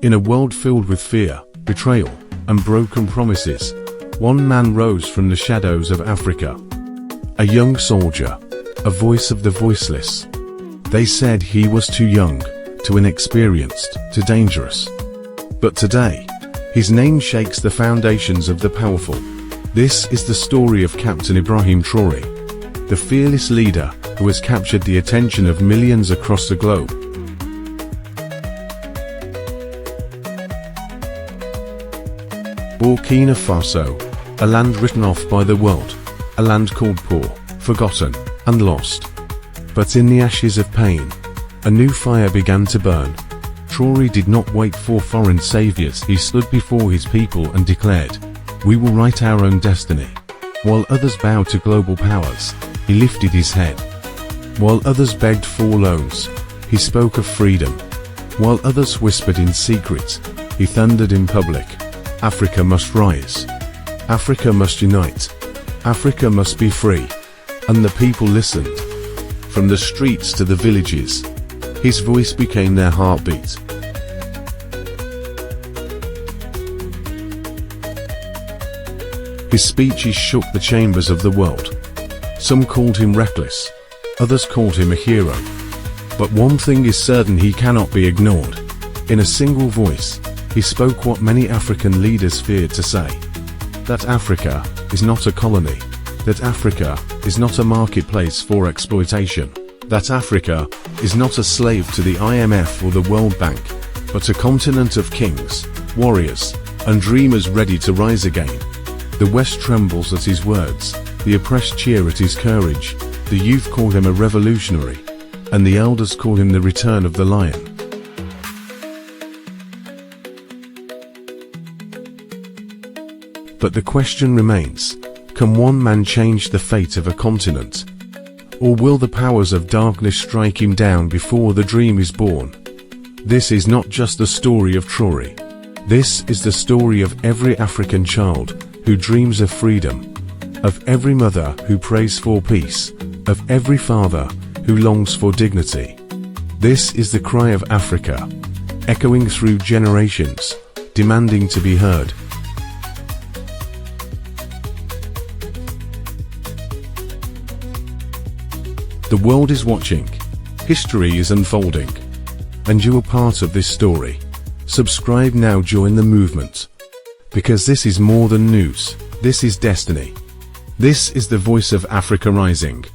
In a world filled with fear, betrayal, and broken promises, one man rose from the shadows of Africa. A young soldier, a voice of the voiceless. They said he was too young, too inexperienced, too dangerous. But today, his name shakes the foundations of the powerful. This is the story of Captain Ibrahim Traoré, the fearless leader who has captured the attention of millions across the globe. Burkina Faso, a land written off by the world, a land called poor, forgotten, and lost. But in the ashes of pain, a new fire began to burn. Traoré did not wait for foreign saviors. He stood before his people and declared, "We will write our own destiny." While others bowed to global powers, he lifted his head. While others begged for loans, he spoke of freedom. While others whispered in secret, he thundered in public. Africa must rise. Africa must unite. Africa must be free. And the people listened. From the streets to the villages, his voice became their heartbeat. His speeches shook the chambers of the world. Some called him reckless, others called him a hero. But one thing is certain: he cannot be ignored. In a single voice, he spoke what many African leaders feared to say. That Africa is not a colony. That Africa is not a marketplace for exploitation. That Africa is not a slave to the IMF or the World Bank, but a continent of kings, warriors, and dreamers ready to rise again. The West trembles at his words, the oppressed cheer at his courage, the youth call him a revolutionary, and the elders call him the return of the lion. But the question remains, can one man change the fate of a continent? Or will the powers of darkness strike him down before the dream is born? This is not just the story of Traoré. This is the story of every African child who dreams of freedom, of every mother who prays for peace, of every father who longs for dignity. This is the cry of Africa, echoing through generations, demanding to be heard. The world is watching, history is unfolding, and you are part of this story. Subscribe now, join the movement. Because this is more than news, this is destiny. This is the voice of Africa rising.